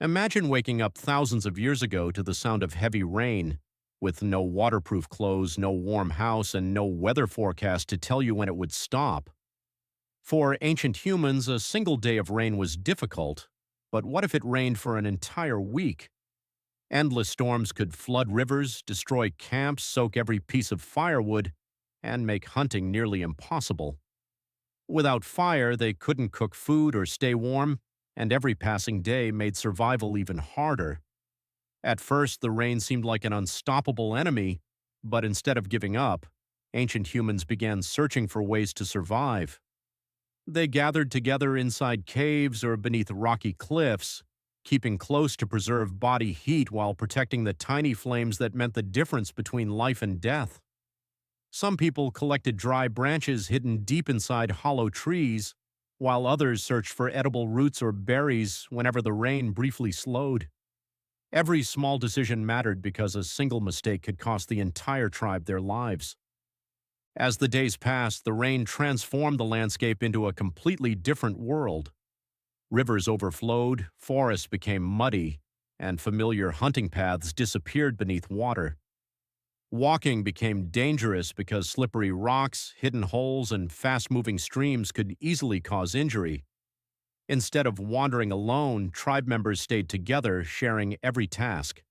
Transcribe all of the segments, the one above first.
Imagine waking up thousands of years ago to the sound of heavy rain, with no waterproof clothes, no warm house, and no weather forecast to tell you when it would stop. For ancient humans, a single day of rain was difficult, but what if it rained for an entire week? Endless storms could flood rivers, destroy camps, soak every piece of firewood, and make hunting nearly impossible. Without fire, they couldn't cook food or stay warm, and every passing day made survival even harder. At first, the rain seemed like an unstoppable enemy, but instead of giving up, ancient humans began searching for ways to survive. They gathered together inside caves or beneath rocky cliffs, keeping close to preserve body heat while protecting the tiny flames that meant the difference between life and death. Some people collected dry branches hidden deep inside hollow trees, while others searched for edible roots or berries whenever the rain briefly slowed. Every small decision mattered because a single mistake could cost the entire tribe their lives. As the days passed, the rain transformed the landscape into a completely different world. Rivers overflowed, forests became muddy, and familiar hunting paths disappeared beneath water. Walking became dangerous because slippery rocks, hidden holes, and fast-moving streams could easily cause injury. Instead of wandering alone, tribe members stayed together, sharing every task.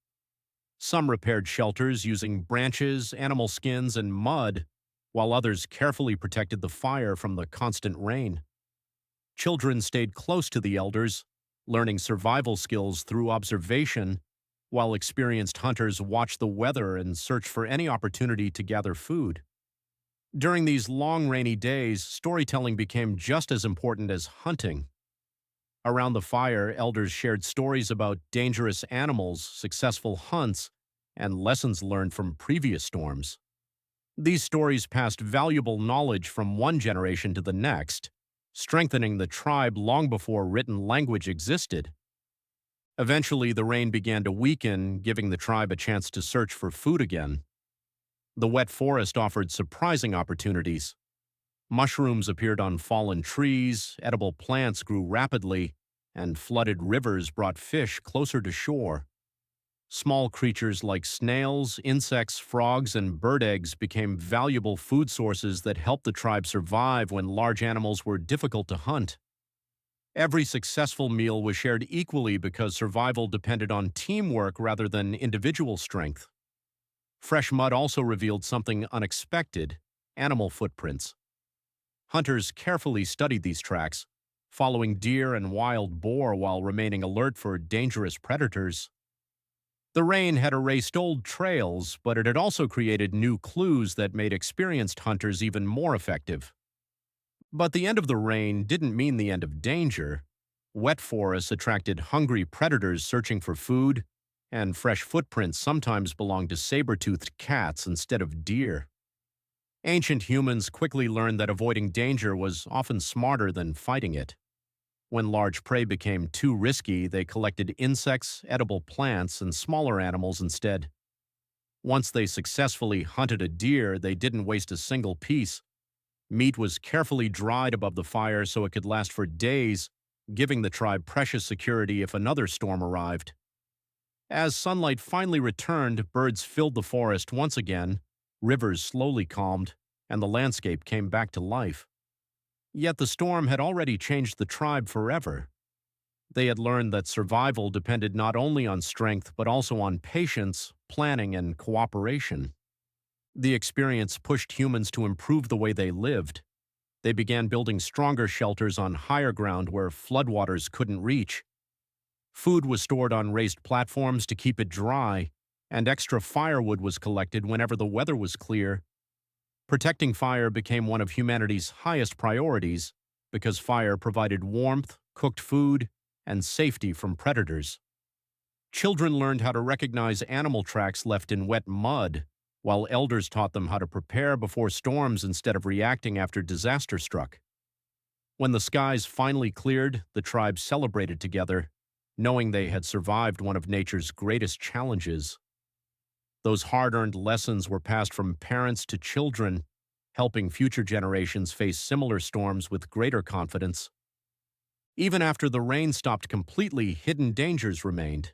Some repaired shelters using branches, animal skins, and mud, while others carefully protected the fire from the constant rain. Children stayed close to the elders, learning survival skills through observation, while experienced hunters watched the weather and searched for any opportunity to gather food. During these long rainy days, storytelling became just as important as hunting. Around the fire, elders shared stories about dangerous animals, successful hunts, and lessons learned from previous storms. These stories passed valuable knowledge from one generation to the next, strengthening the tribe long before written language existed. Eventually, the rain began to weaken, giving the tribe a chance to search for food again. The wet forest offered surprising opportunities. Mushrooms appeared on fallen trees, edible plants grew rapidly, and flooded rivers brought fish closer to shore. Small creatures like snails, insects, frogs, and bird eggs became valuable food sources that helped the tribe survive when large animals were difficult to hunt. Every successful meal was shared equally because survival depended on teamwork rather than individual strength. Fresh mud also revealed something unexpected: animal footprints. Hunters carefully studied these tracks, following deer and wild boar while remaining alert for dangerous predators. The rain had erased old trails, but it had also created new clues that made experienced hunters even more effective. But the end of the rain didn't mean the end of danger. Wet forests attracted hungry predators searching for food, and fresh footprints sometimes belonged to saber-toothed cats instead of deer. Ancient humans quickly learned that avoiding danger was often smarter than fighting it. When large prey became too risky, they collected insects, edible plants, and smaller animals instead. Once they successfully hunted a deer, they didn't waste a single piece. Meat was carefully dried above the fire so it could last for days, giving the tribe precious security if another storm arrived. As sunlight finally returned, birds filled the forest once again, rivers slowly calmed, and the landscape came back to life. Yet the storm had already changed the tribe forever. They had learned that survival depended not only on strength but also on patience, planning, and cooperation. The experience pushed humans to improve the way they lived. They began building stronger shelters on higher ground where floodwaters couldn't reach. Food was stored on raised platforms to keep it dry, and extra firewood was collected whenever the weather was clear. Protecting fire became one of humanity's highest priorities because fire provided warmth, cooked food, and safety from predators. Children learned how to recognize animal tracks left in wet mud, while elders taught them how to prepare before storms instead of reacting after disaster struck. When the skies finally cleared, the tribe celebrated together, knowing they had survived one of nature's greatest challenges. Those hard-earned lessons were passed from parents to children, helping future generations face similar storms with greater confidence. Even after the rain stopped completely, hidden dangers remained.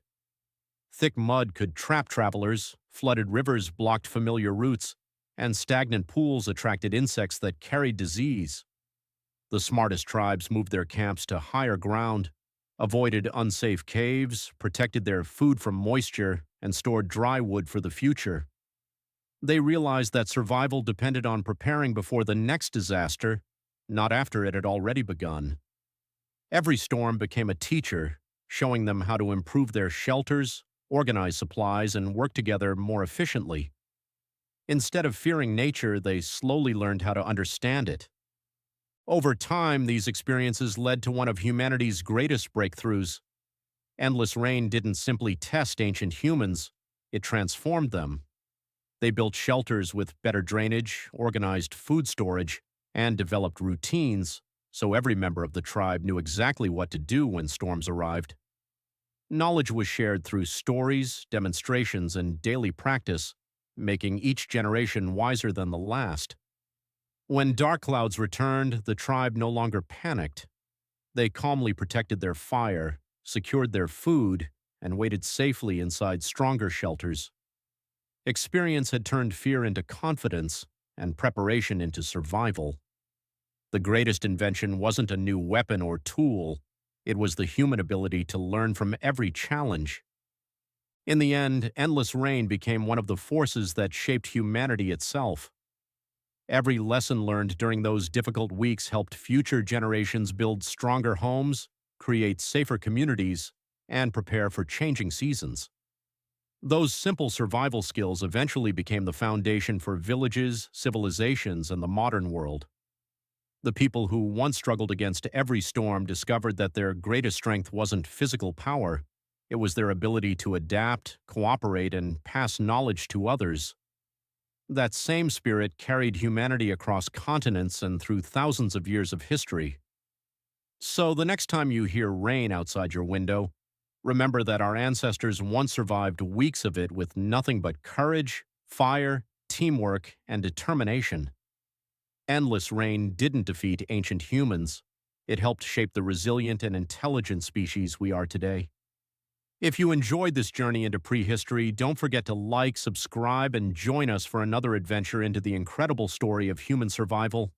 Thick mud could trap travelers, flooded rivers blocked familiar routes, and stagnant pools attracted insects that carried disease. The smartest tribes moved their camps to higher ground, avoided unsafe caves, protected their food from moisture, and stored dry wood for the future. They realized that survival depended on preparing before the next disaster, not after it had already begun. Every storm became a teacher, showing them how to improve their shelters, organize supplies, and work together more efficiently. Instead of fearing nature, they slowly learned how to understand it. Over time, these experiences led to one of humanity's greatest breakthroughs. Endless rain didn't simply test ancient humans, it transformed them. They built shelters with better drainage, organized food storage, and developed routines, so every member of the tribe knew exactly what to do when storms arrived. Knowledge was shared through stories, demonstrations, and daily practice, making each generation wiser than the last. When dark clouds returned, the tribe no longer panicked. They calmly protected their fire, secured their food, and waited safely inside stronger shelters. Experience had turned fear into confidence and preparation into survival. The greatest invention wasn't a new weapon or tool, it was the human ability to learn from every challenge. In the end, endless rain became one of the forces that shaped humanity itself. Every lesson learned during those difficult weeks helped future generations build stronger homes, create safer communities, and prepare for changing seasons. Those simple survival skills eventually became the foundation for villages, civilizations, and the modern world. The people who once struggled against every storm discovered that their greatest strength wasn't physical power, it was their ability to adapt, cooperate, and pass knowledge to others. That same spirit carried humanity across continents and through thousands of years of history. So the next time you hear rain outside your window, remember that our ancestors once survived weeks of it with nothing but courage, fire, teamwork, and determination. Endless rain didn't defeat ancient humans. It helped shape the resilient and intelligent species we are today. If you enjoyed this journey into prehistory, don't forget to like, subscribe, and join us for another adventure into the incredible story of human survival.